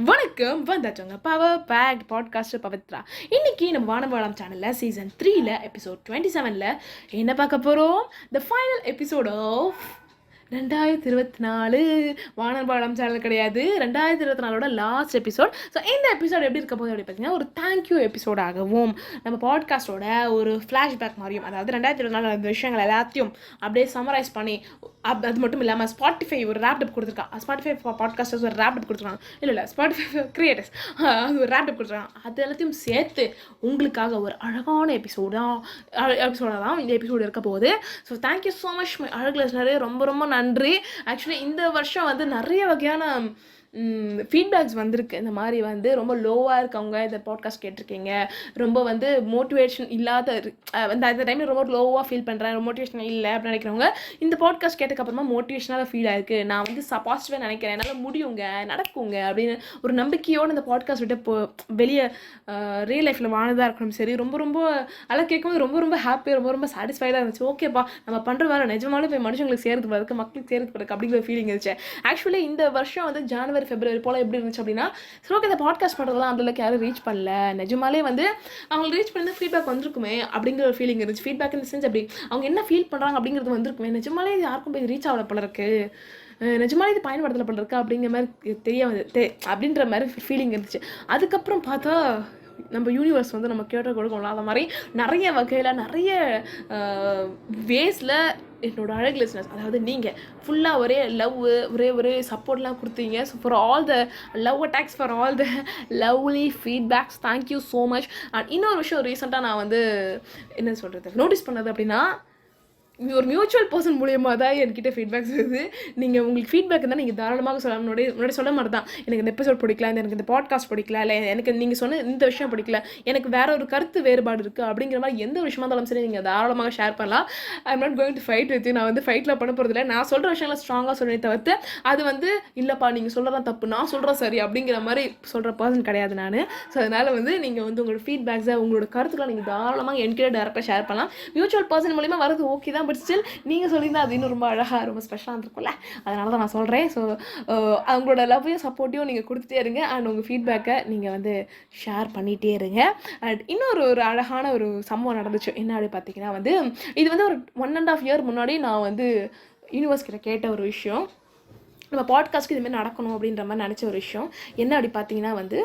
வணக்கம் வந்தாச்சோங்க power back podcast Pavithra. இன்னைக்கு நம்ம வானவாளம் சேனலில் சீசன் 3ல் எபிசோட் 27ல் என்ன பார்க்க போகிறோம்? The final episode of 2024. வானவாளம் சேனல் கிடையாது, 2024 லாஸ்ட் எபிசோட். ஸோ இந்த எபிசோட் எப்படி இருக்க போகுது அப்படி பார்த்தீங்கன்னா, ஒரு தேங்க்யூ எபிசோடாகவும் நம்ம பாட்காஸ்டோட ஒரு ஃப்ளாஷ்பேக் மாதிரியும், அதாவது 2024 அந்த விஷயங்கள் எல்லாத்தையும் அப்படியே சம்மரைஸ் பண்ணி, அது மட்டும் இல்லாமல் ஸ்பாட்டிஃபை ஒரு ரேப்டப் கொடுத்துருக்கான். ஸ்பாட்டிஃபை பாட்காஸ்டர்ஸ் ஒரு ரேப்டப் கொடுத்துருக்காங்க. இல்லை ஸ்பாட்டிஃபை கிரியேட்டர்ஸ் அது ஒரு ரேப்டப் கொடுத்துருக்காங்க. அது எல்லாத்தையும் சேர்த்து உங்களுக்காக ஒரு அழகான எபிசோடாக தான் இந்த எபிசோடு இருக்க போகுது. So thank you so much my அழகு லிசனரே, ரொம்ப ரொம்ப நன்றி. ஆக்சுவலி இந்த வருஷம் வந்து நிறைய வகையான ஃபீட்பேக்ஸ் வந்திருக்கு. இந்த மாதிரி வந்து ரொம்ப லோவாக இருக்கவங்க இந்த பாட்காஸ்ட் கேட்டிருக்கீங்க, ரொம்ப வந்து மோட்டிவேஷன் இல்லாத அந்த டைமில் ரொம்ப லோவாக ஃபீல் பண்ணுறேன், மோட்டிவேஷன் இல்லை அப்படின்னு நினைக்கிறவங்க இந்த பாட்காஸ்ட் கேட்டதுக்கப்புறமா மோட்டிவேஷனாக ஃபீல் ஆயிருக்கு, நான் வந்து பாசிட்டிவாக நினைக்கிறேன், என்னால் முடியுங்க, நடக்குங்க அப்படின்னு ஒரு நம்பிக்கையோடு இந்த பாட்காஸ்ட் விட்டு வெளியே ரியல் லைஃப்பில் வாழ்ந்ததாக இருக்கணும். சரி, ரொம்ப ரொம்ப அதெல்லாம் கேட்கும்போது ரொம்ப ரொம்ப ஹாப்பியாக, ரொம்ப ரொம்ப சாட்டிஸ்ஃபைடாக இருந்துச்சு. ஓகேப்பா, நம்ம பண்ணுற வேறு நிஜமாலும் போய் மனுஷங்களுக்கு சேர்த்து பிறகு, மக்களுக்கு சேர்த்து பிறகு அப்படிங்கிற ஃபீலிங் இருந்துச்சு. ஆக்சுவலி இந்த வருஷம் வந்து ஜனவரி ஃபெப்ரவரி போல் எப்படி இருந்துச்சு அப்படின்னா, ஓகே இந்த பாட்காஸ்ட் பண்ணுறதுலாம் அந்தளவுக்கு யாரும் ரீச் பண்ணல, நிஜமாலே வந்து அவங்களுக்கு ரீச் பண்ணி ஃபீட்பேக் வந்திருக்குமே அப்படிங்கிற ஒரு ஃபீலிங் இருந்துச்சு. ஃபீட்பேக் இந்த சென்ஸ் அப்படி அவங்க என்ன ஃபீல் பண்ணுறாங்க அப்படிங்கிறது வந்திருக்குமே, நிஜமாலே யாருக்கும் போய் ரீச் ஆகல போல இருக்கு, நிஜமாலே இது பயன்படுத்தலை போல இருக்கு அப்படிங்கிற மாதிரி அப்படின்ற மாதிரி ஃபீலிங் இருந்துச்சு. அதுக்கப்புறம் பார்த்தா நம்ம யூனிவர்ஸ் வந்து நம்ம கேட்ட கொடுக்கணும். அந்த மாதிரி நிறைய வகையில் நிறைய வேஸில் என்னோட அழகு லிசனர்ஸ், அதாவது நீங்கள் ஃபுல்லாக ஒரே லவ், ஒரே சப்போர்ட்லாம் கொடுத்தீங்க. So for all the love attacks, for all the lovely feedbacks, thank you so much. And இன்னொரு விஷயம் ரீசெண்டாக நான் வந்து என்ன சொல்கிறது நோட்டீஸ் பண்ணது அப்படின்னா, ஒரு மியூச்சுவல் பர்சன் மூலியமாக தான் என்கிட்ட ஃபீட்பேக்ஸ் வருது. நீங்கள் உங்களுக்கு ஃபீட்பேக் இருந்தால் நீங்கள் தாராளமாக சொல்லலாம். முன்னாடி சொல்ல மாதிரி தான், எனக்கு இந்த எபிசோட் பிடிக்கல, எனக்கு இந்த பாட்காஸ்ட் பிடிக்கல, இல்லை எனக்கு நீங்கள் சொன்ன இந்த விஷயம் பிடிக்கல, எனக்கு வேற ஒரு கருத்து வேறுபாடு இருக்குது அப்படிங்கிற மாதிரி எந்த விஷயமா இருந்தாலும் சரி நீங்கள் தாராளமாக ஷேர் பண்ணலாம். I am not going to fight with you. நான் வந்து ஃபைட்டில் பண்ண போகிறதில்ல. நான் சொல்கிற விஷயங்களை ஸ்ட்ராங்காக சொல்லி தவிர்த்து அது வந்து இல்லைப்பா நீங்கள் சொல்கிறதான் தப்பு, நான் சொல்கிறேன் சரி அப்படிங்கிற மாதிரி சொல்கிற பர்சன் கிடையாது நான். ஸோ அதனால் வந்து நீங்கள் வந்து உங்களோட ஃபீட்பேக்ஸை, உங்களோட கருத்துக்களை நீங்கள் தாராளமாக என்கிட்ட டேரெக்டாக ஷேர் பண்ணலாம். மியூச்சுவல் பர்சன் மூலிமா வரது ஓகே தான், பட் ஸ்டில் நீங்கள் சொல்லியிருந்தால் அது இன்னும் ரொம்ப அழகாக, ரொம்ப ஸ்பெஷலாக இருந்திருக்கும்ல, அதனால தான் நான் சொல்கிறேன். ஸோ அவங்களோட லவ்வையும் சப்போர்ட்டையும் நீங்கள் கொடுத்துட்டே இருங்க, அண்ட் உங்கள் ஃபீட்பேக்கை நீங்கள் வந்து ஷேர் பண்ணிகிட்டே இருங்க. அண்ட் இன்னொரு அழகான ஒரு சம்பவம் நடந்துச்சு. என்ன அப்படி பார்த்தீங்கன்னா வந்து, இது வந்து ஒரு 1.5 year முன்னாடி நான் வந்து யூனிவர்ஸ் கிட்ட கேட்ட ஒரு விஷயம், நம்ம பாட்காஸ்ட்க்கு இதுமாதிரி நடக்கணும் அப்படின்ற மாதிரி நினச்ச ஒரு விஷயம். என்ன அப்படி பார்த்தீங்கன்னா வந்து,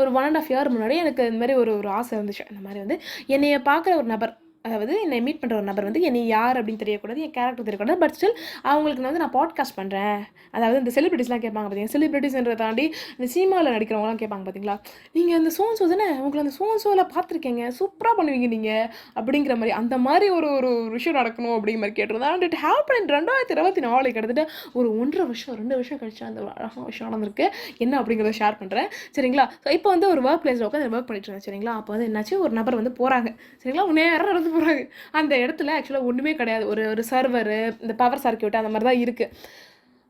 ஒரு 1.5 year முன்னாடி எனக்கு இந்த மாதிரி ஒரு ஆசை இருந்துச்சு. இந்த மாதிரி வந்து என்னைய பார்க்குற ஒரு நபர், அதாவது என்னை மீட் பண்ணுற ஒரு நபர் வந்து என்னை யார் அப்படின்னு தெரியக்கூடாது, என் கேரக்டர் தெரியக்கூடாது, பட் ஸ்டில் அவங்களுக்கு வந்து நான் பாட்காஸ்ட் பண்ணுறேன். அதாவது இந்த செலிபிரிட்டிஸ்லாம் கேட்பாங்க பார்த்தீங்கன்னா, செலிபிரிட்டிஸ்ன்றதை தாண்டி இந்த சினிமாவில் நடிக்கிறவங்களாம் கேட்பாங்க பார்த்தீங்களா, நீங்கள் அந்த சோன்ஸோ தானே, உங்களை அந்த சோன்ஸோவில் பார்த்துருக்கீங்க, சூப்பராக பண்ணுவீங்க நீங்கள் அப்படிங்கிற மாதிரி, அந்த மாதிரி ஒரு விஷயம் நடக்கணும் அப்படிங்கிற மாதிரி கேட்டிருந்தேன். அண்ட் இட் ஹேப்பன் 2024 கிட்டத்தட்ட ஒரு 1.5 வருஷம் 2 வருஷம் கழிச்சு அந்த ஒரு அழகான விஷயம் நடந்திருக்கு. என்ன அப்படிங்கிறத ஷேர் பண்ணுறேன் சரிங்களா. ஸோ இப்போ வந்து ஒரு ஒர்க் பிளேஸில் உட்காந்து ஒர்க் பண்ணிட்டு இருக்கேன் சரிங்களா. அப்போ வந்து என்னாச்சு, ஒரு நபர் வந்து போகிறாங்க சரிங்களா, நேரம் நடந்து போகிறாங்க. அந்த இடத்துல ஆக்சுவலாக ஒன்றுமே கிடையாது, ஒரு சர்வரு, இந்த பவர் சர்க்யூட் அந்த மாதிரி தான் இருக்குது.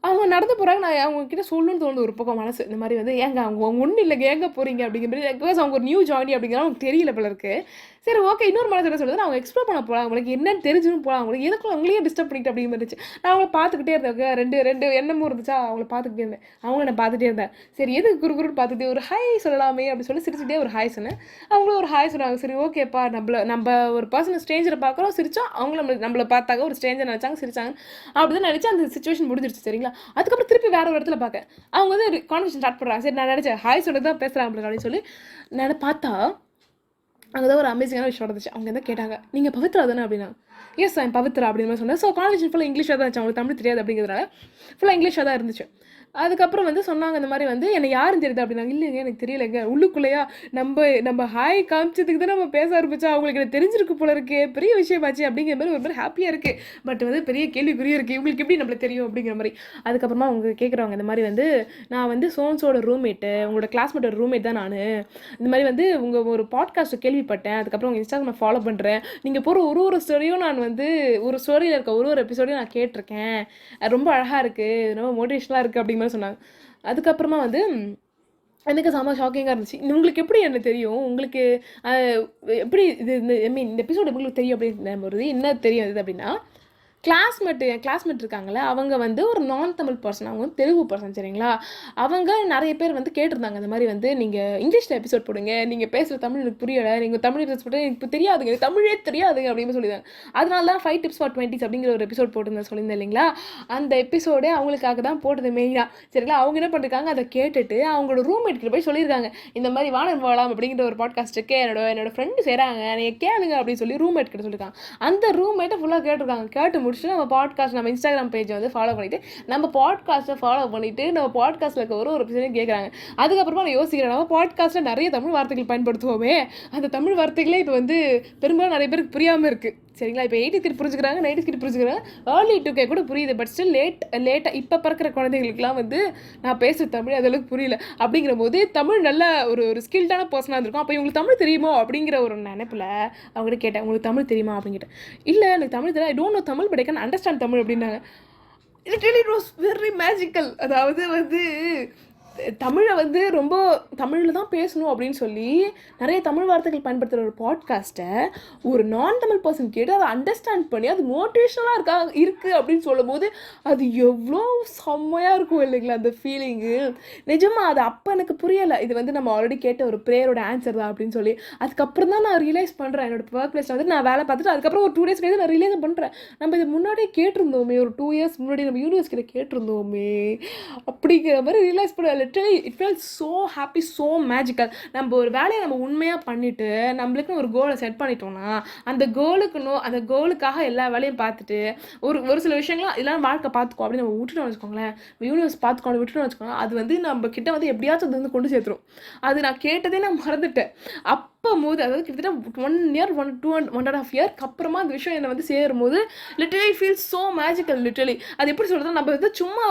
அவங்க நடந்து போகிறாங்க. நான் அவங்கக்கிட்ட சொல்லணும்னு தோணுது ஒரு பக்கம் மனசு, இந்த மாதிரி வந்து ஏங்க அவங்க ஒன்றும் இல்லைங்க, ஏங்க போகிறீங்க அப்படிங்கிற மாதிரி, பிகாஸ் அவங்க ஒரு நியூ ஜாயினி அப்படிங்கிற அவங்களுக்கு தெரியல போல இருக்குது. சரி ஓகே, இன்னொரு மனசு என்ன சொல்லுது, அவங்க எக்ஸ்ப்ளோர் பண்ண போகலாம், அவங்களுக்கு என்னன்னு தெரிஞ்சுன்னு போகலாம், அவங்களுக்கு எதுக்கும் அவங்களே டிஸ்டர்ப் பண்ணிட்டு அப்படிங்கிற மாதிரி இருந்துச்சு. நான் அவங்கள பார்த்துக்கிட்டே இருந்தேன், ரெண்டு எண்ணமும் இருந்துச்சா, அவங்கள பார்த்துக்கிட்டே இருந்தேன், அவங்கள நான் பார்த்துட்டே இருந்தேன். சரி எதுக்கு குறுக்குன்னு பார்த்துட்டு ஒரு ஹாய் சொல்லலாமே அப்படின்னு சொல்லி சிரிச்சுட்டே ஒரு ஹாய் சொன்னேன். அவங்களும் ஒரு ஹாய் சொன்னாங்க. சரி ஓகேப்பா, நம்ம ஒரு பர்சன் ஸ்ட்ரேஞ்சரை பார்க்குறோம், சிரிச்சோம், அவங்களும் நம்மளை பார்த்தாங்க, ஒரு ஸ்ட்ரேஞ்சர் நினச்சாங்க, சிரிச்சாங்க, அப்படி தான் நினச்சி அந்த சிச்சுவேஷன் முடிஞ்சிருச்சு சரிங்களா. அதுக்கப்புறம் திருப்பி வேற ஒரு இடத்துல பார்க்க அவங்க வந்து கான்வர்சேஷன் ஸ்டார்ட் பண்ணுறாங்க. சரி நான் நினச்சேன் ஹாய் சொல்லி தான் பேசுகிறாங்க அப்படின்னு சொல்லி நான் பார்த்தா அங்கே தான் ஒரு அமேசிங்கான விஷயம் நடந்துச்சு. அவங்க என்ன கேட்டாங்க, நீங்கள் பவித்ரா தானே அப்படின்னா, எஸ் ஐம் பவித்ரா அப்படின்னு மாதிரி சொன்னேன். ஸோ கான்வர்சேஷன் ஃபுல்லாக இங்கிலீஷாக தான் இருந்துச்சு, அவங்களுக்கு தமிழ் தெரியாது அப்படிங்கிறதுனால ஃபுல்லாக இங்கிலீஷாக தான் இருந்துச்சு. அதுக்கப்புறம் வந்து சொன்னாங்க இந்த மாதிரி வந்து என்னை யாரும் தெரியுது அப்படின்னாங்க. இல்லைங்க எனக்கு தெரியலைங்க, உள்ளுக்குள்ளேயா நம்ம ஹாய் காமிச்சதுக்கு தான் நம்ம பேச ஆரம்பிச்சா, அவங்களுக்கு எனக்கு தெரிஞ்சிருக்கு போல இருக்கே, பெரிய விஷயமாச்சு அப்படிங்கிற மாதிரி ஒரு மாதிரி ஹாப்பியாக இருக்குது. பட் வந்து பெரிய கேள்விக்குறியும் இருக்குது, இவங்களுக்கு எப்படி நம்மளுக்கு தெரியும் அப்படிங்கிற மாதிரி. அதுக்கப்புறமா அவங்க கேட்குறவங்க இந்த மாதிரி வந்து, நான் வந்து சோன்ஸோட ரூம்மேட்டு, உங்களோட கிளாஸ்மேட்டோட ரூம்மேட் தான் நான், இந்த மாதிரி வந்து உங்கள் ஒரு பாட்காஸ்ட்டை கேள்விப்பட்டேன், அதுக்கப்புறம் உங்கள் இன்ஸ்டாகிராம் ஃபாலோ பண்ணுறேன், நீங்கள் போகிற ஒரு ஸ்டோரியும் நான் வந்து ஒரு ஸ்டோரியில் இருக்க ஒரு எபிசோடையும் நான் கேட்டிருக்கேன், ரொம்ப அழகாக இருக்குது, ரொம்ப மோட்டிவேஷனாக இருக்குது அப்படிங்கிற மாதிரி சொன்னாங்க. அதுக்கப்புறமா வந்து எனக்கு செம்ம ஷாக்கிங்காக இருந்துச்சு. உங்களுக்கு எப்படி என்ன தெரியும், உங்களுக்கு எப்படி இது இந்த எபிசோட் உங்களுக்கு தெரியும் அப்படின்னு வருது, என்ன தெரியும் இது அப்படின்னா, என் கிளாஸ்மேட் இருக்காங்களே அவங்க வந்து ஒரு நான் தமிழ் பர்சன், அவங்க வந்து தெலுங்கு பர்சன் சரிங்களா. அவங்க நிறைய பேர் வந்து கேட்டிருந்தாங்க இந்த மாதிரி வந்து நீங்கள் இங்கிலீஷில் எபிசோட் போடுங்க, நீங்கள் பேசுகிற தமிழ் எனக்கு புரியலை, நீங்கள் தமிழ் எபிசோட் போட்டு எனக்கு தெரியாதுங்க, எனக்கு தமிழே தெரியாதுங்க அப்படின்னு சொல்லியிருந்தாங்க. அதனால தான் 5 tips for 20s அப்படிங்கிற ஒரு எபிசோட் போட்டிருந்தேன் சொல்லியிருந்தேன் இல்லைங்களா. அந்த எபிசோடே அவங்களுக்காக தான் போட்டது மெயினாக சரிங்களா. அவங்க என்ன பண்ணிருக்காங்க, அதை கேட்டுட்டு அவங்களோட ரூம்மேட் கிட்ட போய் சொல்லியிருக்காங்க, இந்த மாதிரி வானம் வாழலாம் அப்படிங்கிற ஒரு பாட்காஸ்ட்டுக்கு என்னோட ஃப்ரெண்டு செய்கிறாங்க, நீங்கள் கேளுங்க அப்படின்னு சொல்லி ரூம்மேட் கிட்ட சொல்லியிருக்காங்க. அந்த ரூம்மேட்டை ஃபுல்லாக கேட்டிருக்காங்க. கேட்டு முடிச்சுட்டு நம்ம பாட்காஸ்ட் நம்ம இன்ஸ்டாகிராம் பேஜை வந்து ஃபாலோ பண்ணிவிட்டு நம்ம பாட்காஸ்ட்டை ஃபாலோ பண்ணிவிட்டு நம்ம பாட்காஸ்ட்டில் இருக்க ஒரு எபிசோடையும் கேட்குறாங்க. அதுக்கப்புறமா நான் யோசிக்கிறேன், நம்ம பாட்காஸ்ட்டில் நிறைய தமிழ் வார்த்தைகள் பயன்படுத்துவோமே, அந்த தமிழ் வார்த்தைகளே இப்போ வந்து பெரும்பாலும் நிறைய பேருக்கு புரியாமல் இருக்குது சரிங்களா. இப்போ 80s கிட்ட புரிஞ்சுக்கிறாங்க, 90s கிட்ட புரிஞ்சுக்கிறாங்க, early 2K கூட புரியுது. பட் ஸ்டில் லேட்டாக இப்போ பிறக்கிற குழந்தைகளுக்குலாம் வந்து நான் பேசுகிற தமிழ் அதளவுக்கு புரியல. அப்படிங்கிற போது தமிழ் நல்ல ஒரு ஸ்கில்டான பர்சனாக இருந்திருக்கும். அப்போ இவங்களுக்கு தமிழ் தெரியுமோ அப்படிங்கிற ஒரு நினைப்பில் அவங்ககிட்ட கேட்டேன், உங்களுக்கு தமிழ் தெரியுமா அப்படின்னு கேட்டேன். இல்லை எனக்கு தமிழ் தெரியும், I don't know Tamil but I can understand Tamil அப்படின்னாங்க. It was very magical. அதாவது வந்து தமிழை வந்து ரொம்ப தமிழில் தான் பேசணும் அப்படின்னு சொல்லி நிறைய தமிழ் வார்த்தைகள் பயன்படுத்துகிற ஒரு பாட்காஸ்ட்டை ஒரு நான் தமிழ் பர்சன் கேட்டு அதை அண்டர்ஸ்டாண்ட் பண்ணி அது மோட்டிவேஷனலாக இருக்குது அப்படின்னு சொல்லும் போது அது எவ்வளோ செம்மையாக இருக்கும் இல்லைங்களா அந்த ஃபீலிங்கு. நிஜமாக அது அப்போ எனக்கு புரியலை, இது வந்து நம்ம ஆல்ரெடி கேட்ட ஒரு ப்ரேயரோட ஆன்சர் தான் அப்படின்னு சொல்லி. அதுக்கப்புறம் தான் நான் ரியலைஸ் பண்ணுறேன், என்னோடய ஒர்க் பிளேஸில் வந்து நான் வேலை பார்த்துட்டு அதுக்கப்புறம் ஒரு 2 days கழிச்சு நான் ரியலைஸ் பண்ணுறேன், நம்ம இது முன்னாடியே கேட்டிருந்தோமே, ஒரு 2 years முன்னாடி நம்ம யூனிவர்ஸ் கிட்ட கேட்டிருந்தோமே அப்படிங்கிற மாதிரி ரியலைஸ் பண்ண. Literally it feels so happy, so magical. நம்ம ஒரு வேலையை நம்ம உண்மையாக பண்ணிவிட்டு நம்மளுக்குன்னு ஒரு கோலை செட் பண்ணிட்டோம்னா அந்த கோலுக்காக எல்லா வேலையும் பார்த்துட்டு ஒரு சில விஷயங்களும் இதெல்லாம் வாழ்க்கை பார்த்துக்கோ அப்படின்னு நம்ம விட்டுட்டோம்னு வச்சுக்கோங்களேன், யூனிவர்ஸ் பார்த்துக்கோன்னு விட்டுட்டோம்னு வச்சுக்கோங்களேன், அது வந்து நம்ம கிட்ட வந்து எப்படியாச்சும் அது வந்து கொண்டு சேர்த்துரும். அது நான் கேட்டதே நான் மறந்துட்டேன். போது அதாவது கிட்டத்தட்ட 1 year 1.5 years அப்புறமா அந்த விஷயம் என்னை வந்து சேரும் போது literally feel so magical. Literally அது எப்படி சொல்கிறது, நம்ம வந்து சும்மா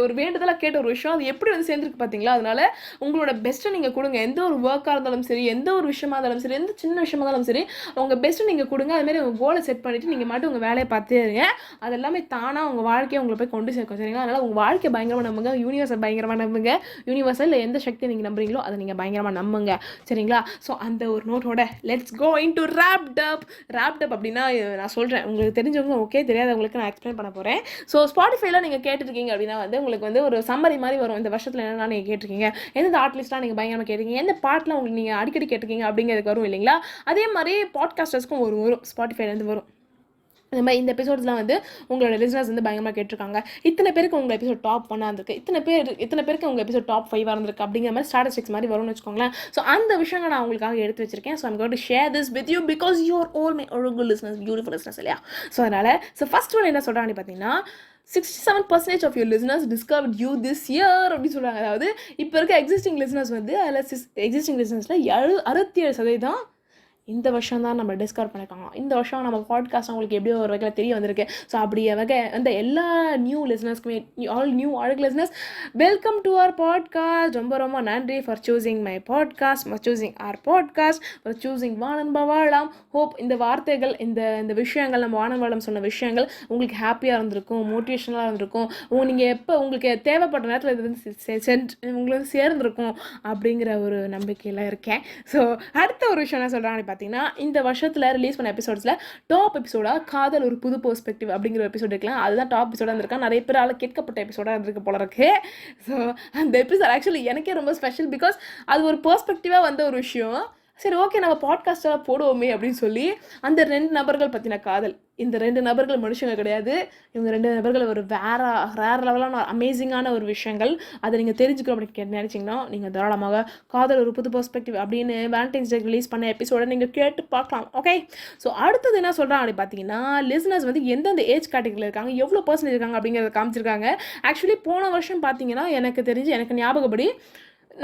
ஒரு வேண்டுதலாக கேட்ட ஒரு விஷயம் அது எப்படி வந்து சேர்ந்துருக்கு பார்த்தீங்களா. அதனால உங்களோட பெஸ்ட்டை நீங்கள் கொடுங்க. எந்த ஒரு ஒர்க்காக இருந்தாலும் சரி, எந்த ஒரு விஷயமா இருந்தாலும் சரி, எந்த சின்ன விஷயமா இருந்தாலும் சரி, உங்கள் பெஸ்ட்டை நீங்கள் கொடுங்க. அதுமாரி உங்கள் கோலை செட் பண்ணிவிட்டு நீங்கள் மட்டும் உங்கள் வேலையை பார்த்தே இருங்க. அது எல்லாமே தானாக உங்கள் வாழ்க்கையை உங்களை போய் கொண்டு சேர்க்கும் சரிங்களா. அதனால் உங்கள் வாழ்க்கையை பயங்கரமாக நம்புங்க, யூனிவர்ஸை பயங்கரமாக நம்புங்க. யூனிவர்ஸில் இல்லை எந்த சக்தியை நீங்கள் நம்புறீங்களோ அதை நீங்கள் பயங்கரமாக நம்புங்க சரிங்களா. ஸோ அந்த ஒரு நோட்டோட லெட்ஸ் கோ இன் டு ராப்ட் அப் அப்படின்னா நான் சொல்கிறேன், உங்களுக்கு தெரிஞ்சவங்க ஓகே, தெரியாதவங்களுக்கு நான் எக்ஸ்பிளைன் பண்ண போகிறேன். ஸோ ஸ்பாட்டிஃபைல நீங்கள் கேட்டுருக்கீங்க அப்படின்னா வந்து உங்களுக்கு வந்து ஒரு சம்மரி மாதிரி வரும், இந்த வருஷத்தில் என்னென்னா நீங்கள் கேட்டிருக்கீங்க, எந்த ஆர்ட்லிஸ்ட்டாக நீங்கள் பயங்கரமாக கேட்டிருக்கீங்க, எந்த பாட்டில் உங்களுக்கு நீங்கள் அடிக்கடி கேட்டிருக்கீங்க அப்படிங்கிறதுக்கு வரும் இல்லைங்களா. அதே மாதிரி பாட்காஸ்டர்ஸ்க்கும் வரும் ஸ்பாட்டிஃபைலேருந்து வரும். இந்த மாதிரி இந்த எபிசோட்ஸ்லாம் வந்து உங்களோட லிசனர்ஸ் வந்து பயங்கரமாக கேட்டிருக்காங்க, இத்தனை பேருக்கு உங்கள் எபிசோட் டாப் 1 இருந்திருக்கு, இத்தனை பேருக்கு உங்கள் எபிசோட் டாப் 5 இருந்திருக்கு அப்படிங்கிற மாதிரி ஸ்டாட்டிஸ்டிக்ஸ் மாதிரி வரும்னு வச்சுக்கோங்களேன். ஸோ அந்த விஷயங்கள் நான் உங்களுக்காக எடுத்து வச்சிருக்கேன். So I'm going to share this with you because you are all my ஒழுங்கு லிசனர்ஸ், பியூட்டிஃபுல் லிசனர்ஸ் இல்லையா. ஸோ அதனால் ஃபர்ஸ்ட் ஒன் என்ன சொல்கிறாங்க பார்த்தீங்கன்னா 67% of your listeners discovered you this year அப்படின்னு சொல்கிறாங்க. அதாவது இப்போ இருக்க எக்ஸிஸ்டிங் லிசனர்ஸ் வந்து அதில் எக்ஸிஸ்டிங் லிசனர்ஸில் 67% இந்த வருஷம் தான் நம்ம டிஸ்கவர் பண்ணியிருக்காங்க. இந்த வருஷம் நம்ம பாட்காஸ்ட் அவங்களுக்கு எப்படியோ ஒரு வகையில் தெரிய வந்திருக்கு. ஸோ அப்படி வகை அந்த எல்லா நியூ லிசனர்ஸ்க்குமே, ஆல் நியூ அழகு listeners, welcome to our podcast. ரொம்ப ரொம்ப நன்றி for choosing my podcast, for choosing our podcast, for choosing வானம் வாழலாம். ஹோப் இந்த வார்த்தைகள், இந்த விஷயங்கள், நம்ம வானம் வாழம் சொன்ன விஷயங்கள் உங்களுக்கு ஹாப்பியாக இருந்திருக்கும், மோட்டிவேஷனலாக இருந்திருக்கும். நீங்கள் எப்போ உங்களுக்கு தேவைப்பட்ட நேரத்தில் இது வந்து உங்களுக்கு சேர்ந்துருக்கும் அப்படிங்கிற ஒரு நம்பிக்கையில் இருக்கேன். ஸோ அடுத்த ஒரு விஷயம் என்ன சொல்கிறாங்க பார்த்தீங்கன்னா, இந்த வருஷத்தில் ரிலீஸ் பண்ண எபிசோட்ஸில் டாப் எபிசோடாக காதல் ஒரு புது பெர்ஸ்பெக்டிவ் அப்படிங்கிற எபிசோட் இருக்கலாம். அதுதான் டாப் எபிசோடாக இருந்திருக்கா, நிறைய பேரால் கேட்கப்பட்ட எபிசோடாக இருந்திருக்கு போல இருக்கு. ஸோ அந்த எபிசோட் ஆக்சுவலி எனக்கே ரொம்ப ஸ்பெஷல் பிகாஸ் அது ஒரு பெர்ஸ்பெக்டிவாக வந்த ஒரு விஷயம். சரி ஓகே நம்ம பாட்காஸ்ட்டாக போடுவோமே அப்படின்னு சொல்லி அந்த 2 நபர்கள் பற்றின காதல், இந்த 2 நபர்கள் மனுஷங்க கிடையாது, இவங்க 2 நபர்கள் ஒரு ரேர் லெவலான அமேசிங்கான ஒரு விஷயங்கள். அதை நீங்கள் தெரிஞ்சுக்கணும் அப்படின்னு நினச்சிங்கன்னா நீங்கள் தாராளமாக காதல் ஒரு புது பெர்ஸ்பெக்டிவ் அப்படின்னு வேலண்டைன்ஸ் டே ரிலீஸ் பண்ண எபிசோட நீங்கள் கேட்டு பார்க்கலாம். ஓகே, ஸோ அடுத்தது என்ன சொல்கிறாங்க அப்படி பார்த்தீங்கன்னா, லிசனர்ஸ் வந்து எந்தெந்த ஏஜ் கேட்டகரியில் இருக்காங்க, எவ்வளோ பர்சன்டேஜ் இருக்காங்க அப்படிங்கிறத காமிச்சிருக்காங்க. ஆக்சுவலி போன வருஷம் பார்த்தீங்கன்னா எனக்கு ஞாபகப்படி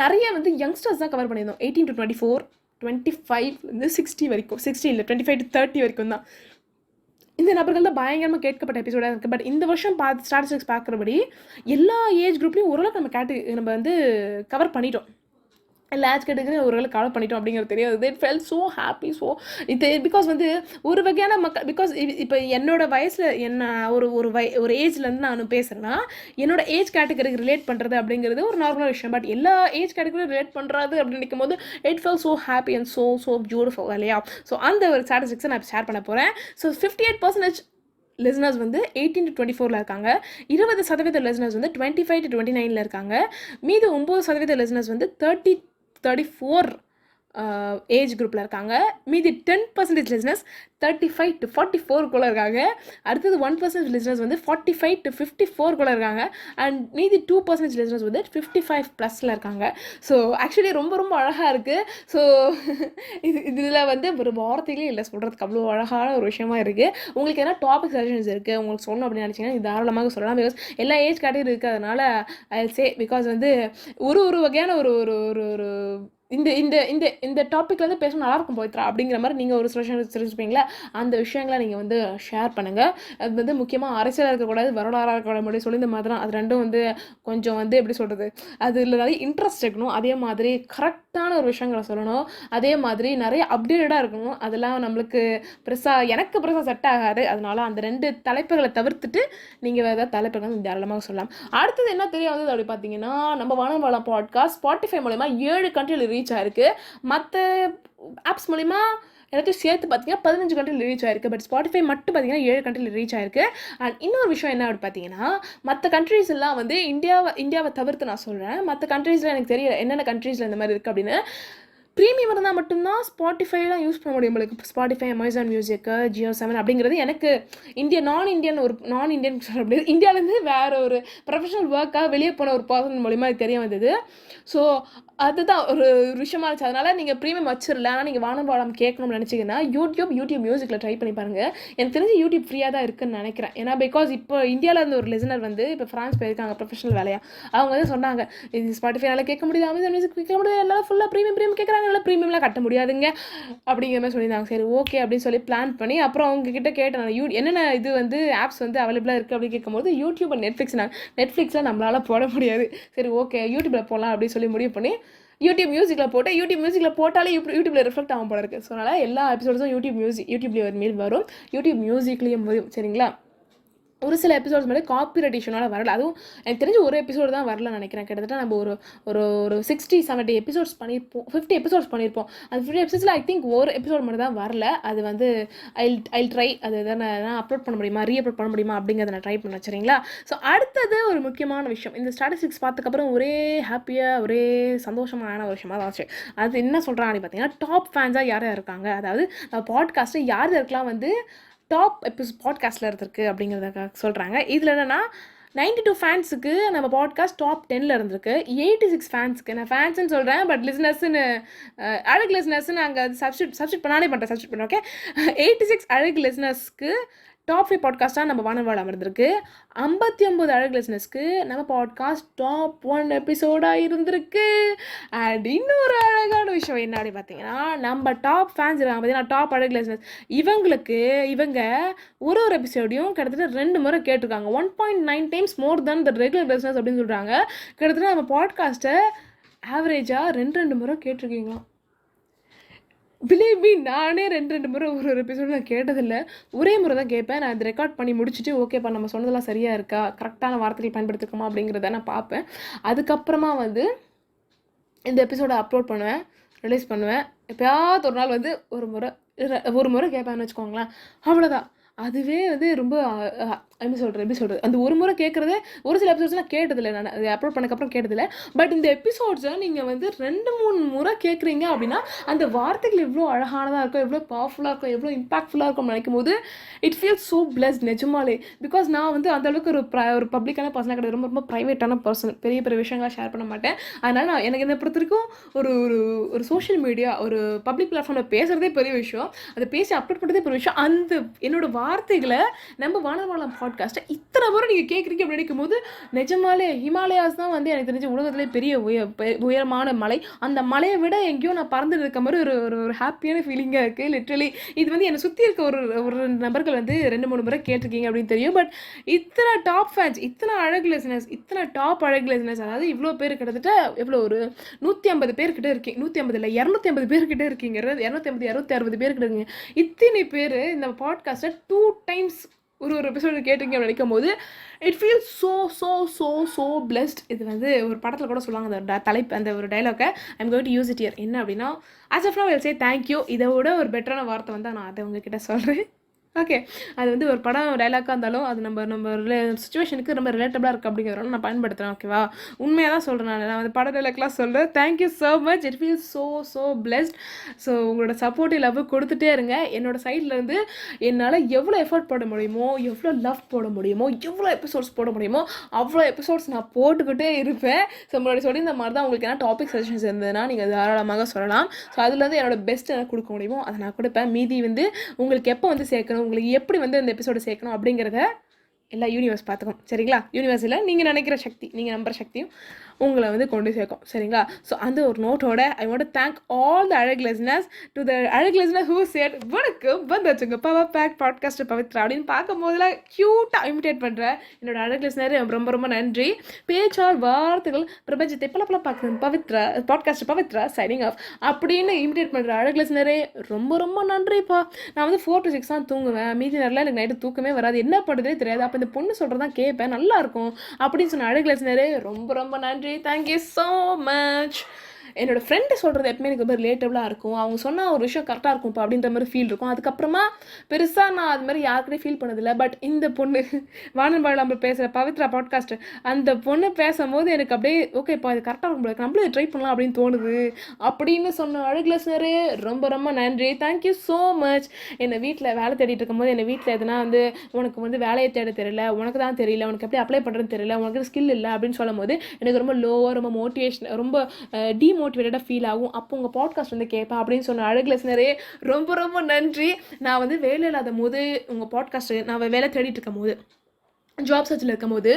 நிறைய வந்து யங்ஸ்டர்ஸ் தான் கவர் பண்ணியிருந்தோம். 18 to 24, 25 60 வரைக்கும், 60 இல்லை 25 to 30 வரைக்கும் தான் இந்த நபர்கள் தான் பயங்கரமாக கேட்கப்பட்ட எபிசோடாக இருக்குது. பட் இந்த வருஷம் ஸ்டாட்டிஸ்டிக்ஸ் பார்க்குறபடி எல்லா ஏஜ் குரூப்லையும் ஓரளவுக்கு நம்ம வந்து கவர் பண்ணிட்டோம். எல்லா ஏஜ் கேட்டகரி ஓரளவுக்கு கவர் பண்ணிட்டோம் அப்படிங்கிறது தெரியாது. It fell so happy. So இது பிகாஸ் வந்து ஒரு வகையான மக்கள், பிகாஸ் இப்போ என்னோட வயசில் என்ன ஒரு ஏஜ்லேருந்து நான் பேசுகிறேன்னா என்னோட ஏஜ் கேட்டகரிக்கு ரிலேட் பண்ணுறது அப்படிங்கிறது ஒரு நார்மலான விஷயம். பட் எல்லா ஏஜ் கேட்டகரியும் ரிலேட் பண்ணுறது அப்படின்னு நினைக்கும் போது it fell so happy and so beautiful இல்லையா. ஸோ அந்த ஒரு ஸ்டாட்டிஸ்டிக்ஸை நான் ஷேர் பண்ண போகிறேன். ஸோ 58% லிசனர்ஸ் வந்து 18 to 24 இருக்காங்க. 20% லிசனர்ஸ் வந்து 25 to 29 இருக்காங்க. மீது 9% லிசனர்ஸ் வந்து 30 34 ஏஜ் குரூப்பில் இருக்காங்க. மீதி 10% லிசனர்ஸ் 35 to 44 இருக்காங்க. அடுத்தது 1% லிசனர்ஸ் வந்து 45 to 54 இருக்காங்க. அண்ட் மீதி 2% லிசனர்ஸ் வந்து 55+ இருக்காங்க. ஸோ ஆக்சுவலி ரொம்ப ரொம்ப அழகாக இருக்குது. ஸோ இதில் வந்து ஒரு வார்த்தைகளே இல்லை சொல்கிறதுக்கு, அவ்வளோ அழகான ஒரு விஷயமா இருக்குது. உங்களுக்கு என்ன டாபிக் சஜஷன்ஸ் இருக்குது உங்களுக்கு சொல்லணும் அப்படின்னு நினச்சிங்கன்னா இது தாராளமாக சொல்லலாம். பிகாஸ் எல்லா ஏஜ் கேட்டகரி இருக்குது. அதனால் ஐ சே பிகாஸ் வந்து ஒரு வகையான ஒரு ஒரு ஒரு ஒரு இந்த இந்த இந்த இந்த டாப்பிக்கில் வந்து பேச நல்லாயிருக்கும் பவித்ரா அப்படிங்கிற மாதிரி நீங்கள் ஒரு சொல்யூஷன் தெரிஞ்சுப்பீங்களா, அந்த விஷயங்களை நீங்கள் வந்து ஷேர் பண்ணுங்கள். அது வந்து முக்கியமாக அரசியலாக இருக்கக்கூடாது, வரலாறாக இருக்கக்கூடாது, முன்னாடி சொல்லி இந்த மாதிரி தான். அது ரெண்டும் வந்து கொஞ்சம் வந்து எப்படி சொல்கிறது, அதில் நிறைய இன்ட்ரெஸ்ட் இருக்கணும். அதே மாதிரி கரெக்டான ஒரு விஷயங்களை சொல்லணும். அதே மாதிரி நிறைய அப்டேட்டடாக இருக்கணும். அதெல்லாம் நம்மளுக்கு எனக்கு பெருசாக செட் ஆகாது. அதனால அந்த 2 தலைப்புகளை தவிர்த்துட்டு நீங்கள் வேறு ஏதாவது தலைப்புகள் வந்து தாராளமாக சொல்லலாம். அடுத்தது என்ன தெரிய வந்தது அப்படி பார்த்தீங்கன்னா, நம்ம வானம் பாட்காஸ்ட் ஸ்பாட்டிஃபை மூலமா 7 கண்ட்ரியில் ரீச் ஆயிருக்கு. மற்ற ஆப்ஸ் மூலிமா எல்லாத்தையும் சேர்த்து பார்த்தீங்கன்னா 15 கண்ட்ரியில் ரீச் ஆயிருக்கு. பட் ஸ்பாட்டிஃபை மட்டும் பார்த்தீங்கன்னா 7 கண்ட்ரியில் ரீச் ஆயிருக்கு. அண்ட் இன்னொரு விஷயம் என்ன அப்படி பார்த்தீங்கன்னா, மற்ற கண்ட்ரீஸ் எல்லாம் வந்து இந்தியாவை தவிர்த்து நான் சொல்கிறேன். மற்ற கண்ட்ரீஸில் எனக்கு தெரியல என்னென்ன கண்ட்ரீஸில் இந்த மாதிரி இருக்குது அப்படின்னு. ப்ரீமியம் இருந்தால் மட்டும்தான் ஸ்பாட்டிஃபைலாம் யூஸ் பண்ண முடியும். உங்களுக்கு ஸ்பாட்டிஃபை, அமேசான் மியூசிக்கு, ஜியோ 7 அப்படிங்கிறது எனக்கு நான் இந்தியன் சொல்ல முடியாது. இந்தியாவிலேருந்து வேறு ஒரு ப்ரொஃபஷனல் ஒர்க்காக வெளியே போன ஒரு பர்சன் மூலிமா அது தெரிய வந்தது. ஸோ அதுதான் ஒரு விஷயமா இருந்துச்சு. அதனால் நீங்கள் ப்ரீமியம் வச்சிடல. ஆனால் நீங்கள் வானம் கேட்கணும்னு நினச்சிங்கன்னா யூடியூப் மியூசிக்கில் ட்ரை பண்ணி பாருங்கள். எனக்கு தெரிஞ்சு யூடியூப் ஃப்ரீயாக தான் இருக்குன்னு நினைக்கிறேன். ஏன்னா பிகாஸ் இப்போ இந்தியாவில் இருந்து ஒரு லிசனர் வந்து இப்போ ஃப்ரான்ஸ் போயிருக்காங்க ப்ரொஃபஷனல் வேலையாக. அவங்க வந்து சொன்னாங்க, இது ஸ்பாட்டிஃபைனால கேட்க முடியாது, அமேசான் மியூசிக் கேட்க முடியாது, எல்லாம் ஃபுல்லாக ப்ரீமியம் கேட்குறாங்க, எல்லாம் ப்ரீமியம்லாம் கட்ட முடியாதுங்க அப்படிங்கிற மாதிரி சொல்லியிருந்தாங்க. சரி ஓகே அப்படின்னு சொல்லி பிளான் பண்ணி அப்புறம் அவங்கக்கிட்ட கேட்டேன், என்னென்ன இது வந்து ஆப்ஸ் வந்து அவைலபிளாக இருக்குது அப்படின்னு கேட்கும்போது யூடியூப் அண்ட் நெட்ஃப்ளிக்ஸில் நம்மளால் போட முடியாது. சரி ஓகே யூடியூப்பில் போடலாம் அப்படின்னு சொல்லி முடிவு பண்ணி யூடியூப் மியூசிக்கில் போட்டாலே யூடியூப்பில் ரிஃப்ளெக்ட் ஆகும் போல இருக்குது. ஸோ அதனால் எல்லா எபிசோட்ஸும் யூடியூப்லேயும் வரும், யூடியூப் மியூசிக்லேயும் வரும். சரிங்களா? ஒரு சில எபிசோட்ஸ் மாதிரி காப்பிரைட் இஷ்யூனால வரல. அதுவும் எனக்கு தெரிஞ்சு ஒரு எபிசோடு தான் வரலன்னு நினைக்கிறேன். கிட்டத்தட்ட நம்ம ஒரு 60-70 எபிசோட்ஸ் பண்ணியிருப்போம், 50 எபிசோட்ஸ் பண்ணியிருப்போம். அந்த 50 எபிசோட்ஸில் ஐ திங்க் ஒரு எபிசோட் மட்டும் தான் வரல. அது வந்து ஐ ட்ரை அது எதாவது நான் அப்லோட் பண்ண முடியுமா, ரீஅப்லோட் பண்ண முடியுமா அப்படிங்கிறத நான் ட்ரை பண்ண. சரிங்களா? ஸோ அடுத்தது ஒரு முக்கியமான விஷயம், இந்த ஸ்டாட்டிஸ்டிக்ஸ் பார்த்ததுக்கப்புறம் ஒரே ஹாப்பியாக ஒரே சந்தோஷமான ஒரு விஷயமாக தான் ஆச்சு. அது என்ன சொல்கிறாங்க அப்படின்னு பார்த்தீங்கன்னா, டாப் ஃபேன்ஸாக யார் இருக்காங்க, அதாவது பாட்காஸ்ட்டு யார் யாருக்கெல்லாம் வந்து டாப் பாட்காஸ்ட்டில் இருந்திருக்கு அப்படிங்கிறத சொல்கிறாங்க. இதில் என்னென்னா 92 ஃபேன்ஸுக்கு நம்ம பாட்காஸ்ட் டாப் 10ல் இருந்திருக்கு. 86 ஃபேன்ஸுக்கு, நான் ஃபேன்ஸ்ன்னு சொல்கிறேன் பட் லிசனர்ஸ்ன்னு அழகு லிசனர்ஸ்ன்னு அங்கே சப்ஸ்டியூட் பண்ணுறேன். ஓகே, 86 அழகு லிசனர்ஸ்க்கு டாப் 5 பாட்காஸ்ட்டாக நம்ம வானம் இருந்திருக்கு. 59 அழகு லிசனர்ஸ்க்கு நம்ம பாட்காஸ்ட் டாப் 1 எபிசோடாக இருந்திருக்கு. அண்ட் இன்னொரு அழகான விஷயம் என்ன அப்படி பார்த்தீங்கன்னா, நம்ம டாப் ஃபேன்ஸ் இருக்காங்க பார்த்தீங்கன்னா, டாப் அழகு லிசனர்ஸ், இவங்க ஒரு எபிசோடையும் கிட்டத்தட்ட 2 முறை கேட்டிருக்காங்க. 1.9 times more then the regular listeners அப்படின்னு சொல்கிறாங்க. கிட்டத்தட்ட நம்ம பாட்காஸ்ட்டை ஆவரேஜாக 2 முறை கேட்டிருக்கீங்களாம். பிலீவ் மீ, நானே 2 முறை ஒரு எபிசோடு நான் கேட்டதில்லை. ஒரே முறை தான் கேட்பேன். நான் அதை ரெக்கார்ட் பண்ணி முடிச்சுட்டு ஓகேப்பா நம்ம சொன்னதெல்லாம் சரியாக இருக்கா, கரெக்டான வார்த்தைகள் பயன்படுத்திருக்கோமா அப்படிங்கிறத நான் பார்ப்பேன். அதுக்கப்புறமா வந்து இந்த எபிசோடை அப்லோட் பண்ணுவேன், ரிலீஸ் பண்ணுவேன். எப்போயாவது ஒரு நாள் வந்து ஒரு முறை கேட்பேன்னு வச்சுக்கோங்களேன். அவ்வளோதான். அதுவே வந்து ரொம்ப எப்படி சொல்கிறது அந்த ஒரு முறை கேட்குறதே ஒரு சில எபிசோட்ஸ்லாம் கேட்டதில்லை. நான் அது அப்லோட் பண்ணக்கப்புறம் கேட்டதில்லை. பட் இந்த எபிசோட்ஸை நீங்கள் வந்து 2-3 முறை கேட்குறீங்க அப்படின்னா அந்த வார்த்தைகள் எவ்வளோ அழகானதாக இருக்கும், எவ்வளோ பவர்ஃபுல்லாக இருக்கும், எவ்வளோ இம்பாக்ட்ஃபுல்லாக இருக்கும்னு நினைக்கும் போது இட் ஃபீல்ஸ் ஸோ பிளஸ்ட் நிஜமாலே. பிகாஸ் நான் வந்து அந்தளவுக்கு ஒரு பப்ளிக்கான பர்சனாக கிடையாது, ரொம்ப ரொம்ப ப்ரைவேட்டான பர்சன், பெரிய விஷயங்களாக ஷேர் பண்ண மாட்டேன். அதனால் நான் எனக்கு என்னை பொறுத்த வரைக்கும் ஒரு சோஷியல் மீடியா, ஒரு பப்ளிக் பிளாட்ஃபார்மில் பேசுகிறதே பெரிய விஷயம், அதை பேசி அப்லோட் பண்ணுறதே பெரிய விஷயம். அந்த என்னோடய வார்த்தைகளை நம்ம வானம் பாட்காஸ்ட்டை இத்தனை முறை நீங்கள் கேட்குறீங்க அப்படின்னு நினைக்கும் போது நிஜமாலே ஹிமாலயாஸ் தான் வந்து எனக்கு தெரிஞ்ச உலகத்திலே பெரிய உயரமான மலை. அந்த மலையை விட எங்கேயோ நான் பறந்துட்டு இருக்க மாதிரி ஒரு ஹாப்பியான ஃபீலிங்காக இருக்குது லிட்ரலி. இது வந்து என்னை சுற்றி இருக்க ஒரு நபர்கள் வந்து 2-3 முறை கேட்டிருக்கீங்க அப்படின்னு தெரியும். பட் இத்தனை டாப் ஃபேன்ஸ், இத்தனை அழகு லிசனர்ஸ், இத்தனை டாப் அழகு லிசனர்ஸ், அதாவது இவ்வளோ பேர் கிட்டத்தட்ட எவ்வளோ ஒரு 150 பேர்கிட்ட இருக்கீங்க, 150 இல்லை 250 பேர்கிட்ட இருக்கீங்க, 250 60 பேர்கிட்ட இருக்கீங்க. இத்தனை பேர் இந்த பாட்காஸ்ட்டை 2 times ஒரு எபிசோடு கேட்டிருக்கீங்க அப்படின்னு நினைக்கும் போது it feels so so so so blessed. இது வந்து ஒரு படத்தில் கூட சொல்லுவாங்க அந்த தலைப்பு, அந்த ஒரு டைலாக்கை I'm going to use it here. என்ன அப்படின்னா, as of now will say thank you. இதை விட ஒரு பெட்டரான வார்த்தை வந்து நான் அதை உங்ககிட்ட சொல்கிறேன். ஓகே. அது வந்து ஒரு படம் டைலாக்காக இருந்தாலும் அது நம்ம சுச்சுவேஷனுக்கு ரொம்ப ரிலேட்டபிளாக இருக்குது அப்படிங்கிறதுனால நான் பயன்படுத்துகிறேன். ஓகேவா? உண்மையாக தான் சொல்கிறேன். நான் அந்த பட டைலாக்லாம் சொல்கிறேன். Thank you so much. It feel so blessed. So உங்களோட சப்போர்ட்டிவ் லவ் கொடுத்துட்டே இருங்க. என்னோடய சைட்லேருந்து என்னால் எவ்வளோ எஃபர்ட் போட முடியுமோ, எவ்வளோ லவ் போட முடியுமோ, எவ்வளோ எபிசோட்ஸ் போட முடியுமோ அவ்வளோ எபிசோட்ஸ் நான் போட்டுக்கிட்டே இருப்பேன். ஸோ முன்னாடி சொல்லி இந்த மாதிரி தான் உங்களுக்கு என்ன டாபிக் சஜஷன்ஸ் இருந்ததுன்னா நீங்கள் தாராளமாக சொல்லலாம். ஸோ அதுலேருந்து என்னோடய பெஸ்ட் எனக்கு கொடுக்க முடியுமோ அதை நான் கொடுப்பேன். மீதி வந்து உங்களுக்கு எப்போ வந்து சேர்க்கணும், உங்களுக்கு எப்படி வந்து அந்த எபிசோடு சேர்க்கணும் அப்படிங்கிறத எல்லா யூனிவர்ஸ் பார்த்துக்கும். சரிங்களா? யூனிவர்ஸில் நீங்கள் நினைக்கிற சக்தி, நீங்கள் நம்புகிற சக்தியும் உங்களை வந்து கொண்டு சேர்க்கும். சரிங்களா? ஸோ அந்த ஒரு நோட்டோட I want to thank all the அழகு லிசனர்ஸ் டு த அழகு லிசனர் ஹூ சேட் வணக்கம் வந்தாச்சுங்க பவர் பேக் பாட்காஸ்ட் பவித்ரா அப்படின்னு பார்க்கும்போதெல்லாம் க்யூட்டாக இமிட்டேட் பண்ணுற என்னோட அழகு லிசனர் ரொம்ப ரொம்ப நன்றி. பேச்சால் வார்த்தைகள் பிரபஞ்சத்தை பல பார்க்குறேன் Pavithra podcast Pavithra signing off அப்படின்னு இமிட்டேட் பண்ணுற அழகு லிசனரே ரொம்ப நன்றிப்பா. நான் வந்து 4 to 6 தான் தூங்குவேன். மீதி நேரத்தில் எனக்கு நைட்டு தூக்கமே வராது. என்ன பண்ணுறதே தெரியாது. அப்போ இந்த பொண்ணு சொல்கிறதான் கேட்பேன், நல்லாயிருக்கும் அப்படின்னு சொன்ன அழகு லிசனரே ரொம்ப நன்றி. Thank you so much. என்னோடய ஃப்ரெண்டு சொல்கிறது எப்பவுமே எனக்கு ரொம்ப ரிலேட்டபிளாக இருக்கும். அவங்க சொன்னால் ஒரு விஷயம் கரெக்டாக இருக்கும்ப்பா அப்படின்ற மாதிரி ஃபீல் இருக்கும். அதுக்கப்புறமா பெருசாக நான் அது மாதிரி யாருக்கிட்டே ஃபீல் பண்ணதில்லை. பட் இந்த பொண்ணு வானம்பாடியில் நம்ம பேசுகிற பவித்ரா பாட்காஸ்ட் அந்த பொண்ணு பேசும்போது எனக்கு அப்படியே ஓகேப்பா இது கரெக்டாக இருக்கும், நம்மளும் ட்ரை பண்ணலாம் அப்படின்னு தோணுது அப்படின்னு சொன்ன அழகு லிசனரே ரொம்ப நன்றி. Thank you so much. என்னை வீட்டில் வேலை தேடிட்டு இருக்கும்போது என்னை வீட்டில் எதுனா வந்து உனக்கு வந்து வேலையை தேட தெரியல, உனக்கு தான் தெரியல, உனக்கு எப்படி அப்ளை பண்ணுறதுன்னு தெரியல, உனக்கு ஸ்கில் இல்லை அப்படின்னு சொல்லும் போது எனக்கு ரொம்ப லோவாக ரொம்ப மோட்டிவேஷன் ரொம்ப டிமோட்டிவேட்டடாக ஃபீல் ஆகும். அப்போ உங்கள் பாட்காஸ்ட் வந்து கேட்பேன் அப்படின்னு சொன்ன அழகு லிசனரே ரொம்ப நன்றி. நான் வந்து வேலை இல்லாத போது உங்கள் பாட்காஸ்ட் நான் வேலை தேடிட்டு இருக்கும் போது ஜாப் சர்ச்சில் இருக்கும்போது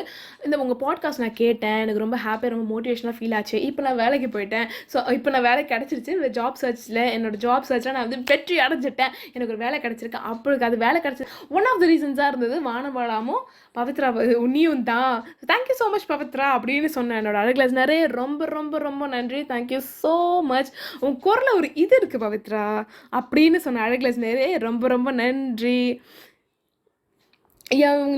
இந்த உங்கள் பாட்காஸ்ட் நான் கேட்டேன். எனக்கு ரொம்ப ஹாப்பியாக ரொம்ப மோட்டிவேஷனாக ஃபீல் ஆச்சு. இப்போ நான் வேலைக்கு போயிட்டேன். ஸோ இப்போ நான் வேலை கிடச்சிருச்சு. இந்த ஜாப் சர்ச்சில் என்னோடய ஜாப் சர்ச்சில் நான் வந்து வெற்றி அடைஞ்சிட்டேன். எனக்கு ஒரு வேலை கிடச்சிருக்கு. அப்போ அது வேலை கிடச்சி ஒன் ஆஃப் த ரீசன்ஸாக இருந்தது வானம்பாடாமும் பவித்ரா உன்னியும் தான். தேங்க்யூ ஸோ மச் பவித்ரா அப்படின்னு சொன்னேன். என்னோட அழகு லிசனரே ரொம்ப நன்றி. Thank you so much. உன் குரலில் ஒரு இது இருக்குது பவித்ரா அப்படின்னு சொன்ன அழகு லிசனரே ரொம்ப நன்றி.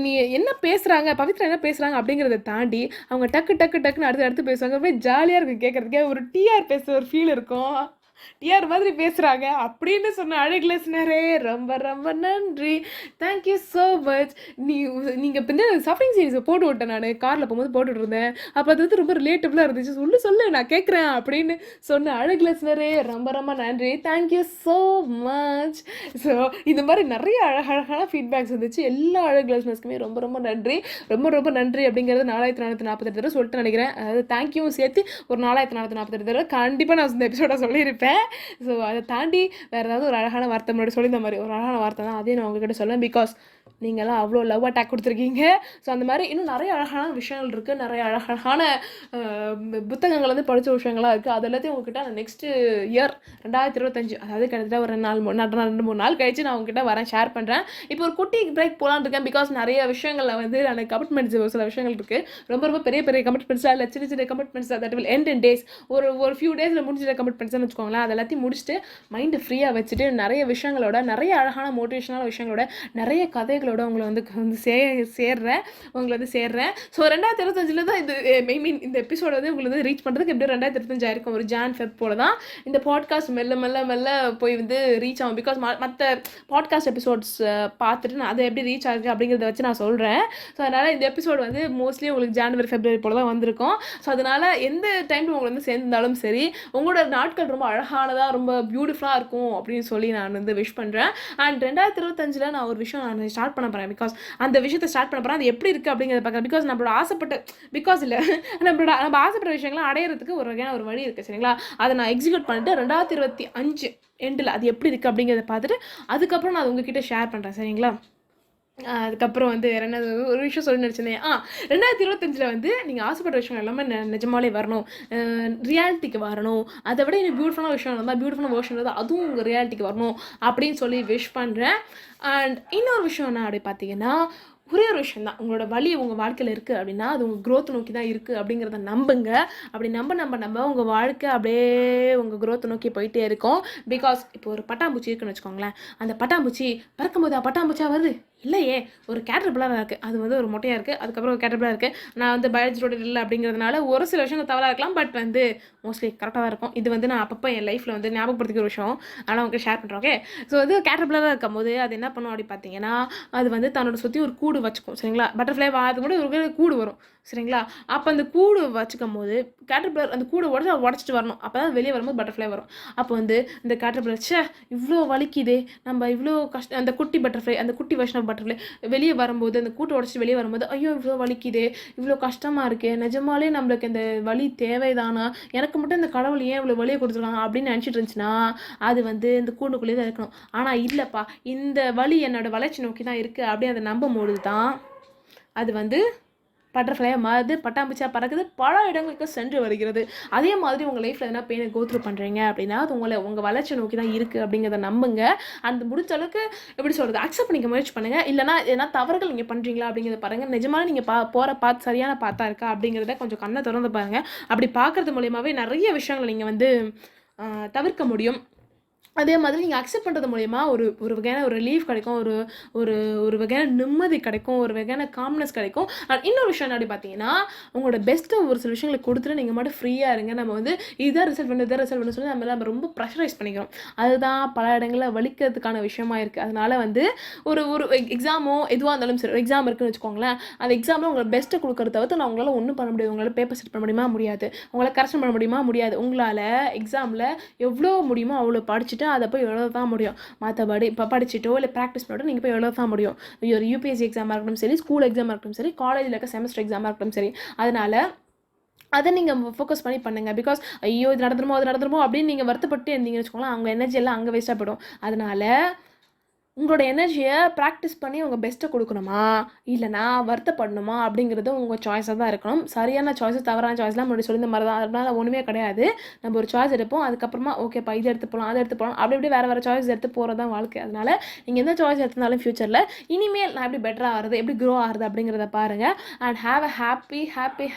நீ என்ன பேசுகிறாங்க பவித்ரா என்ன பேசுகிறாங்க அப்படிங்கிறத தாண்டி அவங்க டக்குன்னு அடுத்து பேசுவாங்க. ரொம்ப ஜாலியாக இருக்கும் கேட்குறதுக்கே. ஒரு டிஆர் பேசுகிற ஒரு ஃபீல் இருக்கும். டிஆர் மாதிரி பேசுகிறாங்க அப்படின்னு சொன்ன அழகு லிசனரே ரொம்ப நன்றி. Thank you so much. நீங்கள் இப்போ இந்த சஃபரிங் சீரீஸை போட்டு விட்டேன். நான் காரில் போகும்போது போட்டுட்டு இருந்தேன். அப்போ அது வந்து ரொம்ப ரிலேட்டபிளாக இருந்துச்சு. சொல்லு நான் கேட்குறேன் அப்படின்னு சொன்ன அழகு லிசனரே ரொம்ப நன்றி. Thank you so much. ஸோ இந்த மாதிரி நிறைய அழகான ஃபீட்பேக்ஸ் வந்துச்சு. எல்லா அழகு லிசனர்ஸ்க்குமே ரொம்ப நன்றி. ரொம்ப நன்றி அப்படிங்கிறது 4448 தடவை சொல்லிட்டு நினைக்கிறேன். அதாவது தேங்க்யூ சேர்த்து ஒரு 4448 தடவை கண்டிப்பாக நான் இந்த எபிசோட சொல்லியிருப்பேன். ஸோ அதை தாண்டி வேறு ஏதாவது ஒரு அழகான வார்த்தை முன்னாடி சொல்லி இந்த மாதிரி ஒரு அழகான வார்த்தை தான் அதையும் நான் உங்ககிட்ட சொல்லுவேன். பிகாஸ் நீங்களாம் அவ்வளோ லவ் அட்டாக் கொடுத்துருக்கீங்க. ஸோ அந்த மாதிரி இன்னும் நிறைய அழகான விஷயங்கள் இருக்குது. நிறைய அழகான புத்தகங்கள் வந்து படித்த விஷயங்களாக இருக்குது. அது எல்லாத்தையும் உங்ககிட்ட நான் நெக்ஸ்ட்டு இயர் 2025 அதாவது கிட்டத்தட்ட ஒரு 2-3 நாள் கழிச்சு நான் உங்ககிட்ட வரேன், ஷேர் பண்ணுறேன். இப்போ ஒரு குட்டி பிரேக் போகலான்னு இருக்கேன். பிகாஸ் நிறைய விஷயங்களில் வந்து நான் கமிட்மெண்ட்ஸ் ஒரு சில விஷயங்கள் இருக்குது. ரொம்ப பெரிய கமிட்மெண்ட்ஸாக இல்லை, சின்ன commitments that will end in days. ஒரு ஃபியூ டேஸில் முடிஞ்சிட கமிட்மெண்ட்ஸ்னு வச்சுக்கோங்களேன். அது எல்லாத்தையும் முடிச்சுட்டு மைண்டு ஃப்ரீயாக வச்சுட்டு நிறைய விஷயங்களோட நிறைய அழகான மோட்டிவேஷனான விஷயங்களோட நிறைய கதைகளோட உங்களை வந்து சேர்றேன். ஸோ 2025 தான் இது மீன் இந்த எபிசோட வந்து உங்களுக்கு வந்து ரீச் பண்ணுறதுக்கு எப்படி 2025 ஆயிருக்கும். ஒரு ஜான்-ஃபெப் போல தான் இந்த பாட்காஸ்ட் மெல்ல போய் வந்து ரீச் ஆகும். பிகாஸ் மற்ற பாட்காஸ்ட் எபிசோட்ஸ் பார்த்துட்டு நான் அதை எப்படி ரீச் ஆகுது அப்படிங்கிறத வச்சு நான் சொல்கிறேன். ஸோ அதனால் இந்த எபிசோடு வந்து மோஸ்ட்லி உங்களுக்கு ஜனவரி ஃபெப்ரவரி போல தான் வந்திருக்கும். ஸோ அதனால் எந்த டைமில் உங்களுக்கு வந்து சேர்ந்தாலும் சரி உங்களோட நாட்கள் ரொம்ப அழகானதாக ரொம்ப பியூட்டிஃபுல்லாக இருக்கும் அப்படின்னு சொல்லி நான் வந்து விஷ் பண்ணுறேன். அண்ட் 2025 நான் ஒரு விஷயம் நான் ஸ்டார்ட் பண்ண போகிறேன். பிகாஸ் அந்த விஷயத்தை ஸ்டார்ட் பண்ண போகிறேன். அது எப்படி இருக்குது அப்படிங்கிறத பார்க்குறேன். பிகாஸ் நம்ம ஆசைப்பட்ட விஷயங்கள்லாம் அடையிறதுக்கு ஒரு வகையான ஒரு வழி இருக்குது. சரிங்களா? அதை நான் எக்ஸிக்யூட் பண்ணிட்டு 2025 எண்டில் அது எப்படி இருக்குது அப்படிங்கிறத பார்த்துட்டு அதுக்கப்புறம் நான் உங்ககிட்ட ஷேர் பண்ணுறேன். சரிங்களா? அதுக்கப்புறம் வந்து வேறு என்ன ஒரு விஷயம் சொல்லி நினச்சிருந்தேன். 2025 வந்து நீங்கள் ஆசைப்பட்ட விஷயம் எல்லாமே நிஜமாலே வரணும், ரியாலிட்டிக்கு வரணும். அதை விட எனக்கு பியூட்டிஃபுல்லான விஷயம் இருந்தால் பியூட்டிஃபுல்லான வேர்ஷன் இருந்தால் அதுவும் உங்கள் ரியாலிட்டிக்கு வரணும் அப்படின்னு சொல்லி விஷ் பண்ணுறேன். அண்ட் இன்னொரு விஷயம் என்ன அப்படி பார்த்தீங்கன்னா ஒரே ஒரு விஷயம் தான். உங்களோட வலி உங்கள் வாழ்க்கையில் இருக்குது அப்படின்னா அது உங்கள் க்ரோத் நோக்கி தான் இருக்குது அப்படிங்கிறத நம்புங்க. அப்படி நம்ப உங்கள் வாழ்க்கை அப்படியே உங்கள் க்ரோத்தை நோக்கி போயிட்டே இருக்கும். பிகாஸ் இப்போ ஒரு பட்டாம்பூச்சி இருக்குன்னு வச்சுக்கோங்களேன். அந்த பட்டாம்பூச்சி பறக்கும்போது பட்டாம்பூச்சியாக வருது இல்லையே ஒரு கேட்டர்பில்லராக இருக்குது, அது வந்து ஒரு மொட்டையாக இருக்குது, அதுக்கப்புறம் ஒரு கேட்டர்பில்லர் இருக்குது. நான் வந்து பயாலஜி ஸ்டூடெண்ட் இல்லை அப்படிங்கிறதுனால ஒரு சில விஷயங்கள் தவறாக இருக்கலாம், பட் வந்து மோஸ்ட்லி கரெக்டாக தான் இருக்கும். இது வந்து நான் அப்பப்போ என் லைஃப்பில் வந்து ஞாபகப்படுத்திக்கிற ஒரு விஷயம், ஆனால் உங்களுக்கு ஷேர் பண்ணுறேன். ஓகே, ஸோ வந்து கேட்டர்பில்லராக இருக்கும் போது அது என்ன பண்ணும் அப்படி பார்த்தீங்கன்னா, அது வந்து தன்னோட சுற்றி ஒரு கூடு வச்சுக்கும். சரிங்களா, பட்டர்ஃப்ளை அது கூட ஒரு கூடு வரும். சரிங்களா, அப்போ அந்த கூடு வச்சுக்கும் போது கேட்டர்பில்லர் அந்த கூடை உடச்சிட்டு வரணும். அப்போ தான் வெளியே வரும்போது பட்டர்ஃப்ளை வரும். அப்போ வந்து இந்த கேட்டர்பில்லர் இவ்வளோ வலிக்குதே, நம்ம இவ்வளோ கஷ்டம், அந்த குட்டி பட்டர்ஃப்ளை, அந்த குட்டி வெர்ஷன் ஆஃப் பட்டர்ஃப்ளை வெளியே வரும்போது, அந்த கூட்டை உடச்சிட்டு வெளியே வரும்போது, ஐயோ இவ்வளோ வலிக்குதே, இவ்வளோ கஷ்டமாக இருக்கே, நிஜமாலே நம்மளுக்கு இந்த வலி தேவைதானா, எனக்கு மட்டும் இந்த கடவுள் ஏன் இவ்வளோ வலியை கொடுத்துருக்காங்க அப்படின்னு நினச்சிட்டு இருந்துச்சுன்னா அது வந்து இந்த கூண்டுக்குள்ளேயே தான் இருக்கணும். ஆனால் இல்லைப்பா, இந்த வலி என்னோட வளர்ச்சி நோக்கி தான் இருக்குது அப்படின்னு அதை நம்பும் போது தான் அது வந்து பட்டர்ஃப்ளையாக மாறுது, பட்டாம்பூச்சியாக பறக்குது, பல இடங்களுக்கு சென்று வருகிறது. அதே மாதிரி உங்கள் லைஃப்பில் எதனா பெயினை கோத்ரூ பண்ணுறீங்க அப்படின்னா அது உங்கள் வளர்ச்சி நோக்கி தான் இருக்குது அப்படிங்கிறத நம்புங்க. அந்த முடிஞ்ச அளவுக்கு எப்படி சொல்கிறது, அக்செப்ட் பண்ணிக்க முயற்சி பண்ணுங்கள். இல்லைனா எதனா தவறுகள் நீங்கள் பண்ணுறீங்களா அப்படிங்கிறத பாருங்கள். நிஜமான நீங்கள் போகிற பாத் சரியான பாத்தா இருக்கா அப்படிங்கிறத கொஞ்சம் கண்ணை திறந்து பாருங்கள். அப்படி பார்க்குறது மூலியமாகவே நிறைய விஷயங்களை நீங்கள் வந்து தவிர்க்க முடியும். அதே மாதிரி நீங்கள் அக்செப்ட் பண்ணுறது மூலயமா ஒரு வகையான ஒரு ரிலீஃப் கிடைக்கும், ஒரு வகையான நிம்மதி கிடைக்கும், ஒரு வகையான காம்னஸ் கிடைக்கும். இன்னொரு விஷயம் என்ன பார்த்தீங்கன்னா, உங்களோட பெஸ்ட்டை ஒரு சில விஷயங்களை கொடுத்துட்டு நீங்கள் மட்டும் ஃப்ரீயாக இருங்க. நம்ம வந்து இதான் ரிசல்ட் பண்ண சொல்லி நம்ம ரொம்ப ப்ரெஷரைஸ் பண்ணிக்கிறோம். அதுதான் பல இடங்களில் வலிக்கிறதுக்கான விஷயமா இருக்குது. அதனால் வந்து ஒரு எக்ஸாமோ எதுவாக இருந்தாலும் சரி, எக்ஸாம் இருக்குன்னு வச்சுக்கோங்களேன், அந்த எக்ஸாமில் உங்களை பெஸ்ட்டை கொடுக்கறத தவிர்த்து நான் உங்களால் ஒன்றும் பண்ண முடியாது. உங்களால் பேப்பர் செட் பண்ண முடியுமா? முடியாது. உங்களால் கரெக்ஷன் பண்ண முடியுமா? முடியாது. உங்களால் எக்ஸாமில் எவ்வளோ முடியுமோ அவ்வளோ படிச்சுட்டு அதை போய் எழுத தான் முடியும். மற்றபடி இப்போ படிச்சுட்டோ இல்லை ப்ராக்டிஸ் பண்ணிட்டோ நீங்கள் போய் எழுத தான் முடியும். ஒரு யூபிஎஸ்சி எக்ஸாமாக இருக்கட்டும் சரி, ஸ்கூல் எக்ஸாமாக இருக்கட்டும் சரி, காலேஜில் இருக்க செமஸ்டர் எக்ஸாமாக இருக்கட்டும் சரி, அதனால் அதை நீங்கள் ஃபோக்கஸ் பண்ணி பண்ணுங்கள். பிகாஸ் ஐயோ இது நடந்துருமோ அது நடந்துருமோ அப்படின்னு நீங்கள் வருத்தப்பட்டு இருந்தீங்கன்னு வச்சுக்கோங்களேன், அவங்க எனர்ஜி எல்லாம் அங்கே வேஸ்ட்டாக போயிடும். அதனால் உங்களோட எனர்ஜியை ப்ராக்டிஸ் பண்ணி உங்கள் பெஸ்ட்டை கொடுக்கணுமா இல்லைனா வருத்தப்படணுமா அப்படிங்கிறது உங்கள் சாய்ஸாக தான் இருக்கணும். சரியான சாய்ஸு தவறான சாய்ஸ்லாம் முன்னாடி சொல்லியிருந்த மாதிரி தான். அதனால் ஒன்றுமே கிடையாது. நம்ம ஒரு சாய்ஸ் எடுப்போம், அதுக்கப்புறமா ஓகேப்பா இது எடுத்து போகலாம், அதை எடுத்து போகலாம், அப்படி இப்படி வேறு சாய்ஸ் எடுத்து போகிறது தான் வாழ்க்கை. அதனால் நீங்கள் எந்த சாய்ஸ் எடுத்திருந்தாலும் ஃப்யூச்சரில் இனிமேல் நான் எப்படி பெட்டராக ஆகிறது, எப்படி க்ரோ ஆகிறது அப்படிங்கிறத பாருங்கள். And have a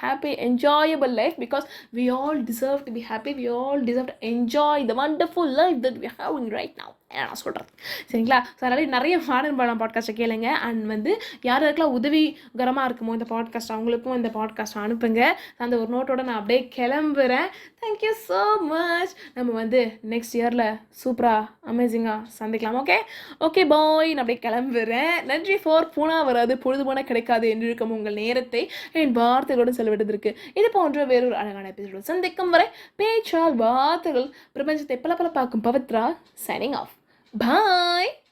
happy enjoyable life, because we all deserve to be happy, we all deserve to enjoy the wonderful life that we are having right now. நான் சொல்கிறது சரிங்களா. ஸோ அதனால் நிறைய மாடர்ன் பாடம் பாட்காஸ்ட்டை கேளுங்க. அண்ட் வந்து யார் யாருக்கெல்லாம் உதவிகரமாக இருக்குமோ இந்த பாட்காஸ்ட் அவங்களுக்கும் இந்த பாட்காஸ்ட்டை அனுப்புங்க. அந்த ஒரு நோட்டோட நான் அப்படியே கிளம்புறேன். Thank you so much. நம்ம வந்து நெக்ஸ்ட் இயரில் சூப்பராக அமேசிங்காக சந்திக்கலாம். ஓகே பாய், நான் அப்படியே கிளம்புறேன். நன்றி ஃபார் பூனா வராது பொழுது போன கிடைக்காது என்று இருக்கும் உங்கள் நேரத்தை என் வார்த்தைகளோடு செலவிடுவதற்கு இது போன்ற வேறொரு அழகான எபிசோடு சந்திக்கும் வரை பேச்சால் வார்த்தைகள் பிரபஞ்சத்தை பல பார்க்கும் பவித்ரா சைனிங் ஆஃப். Bye.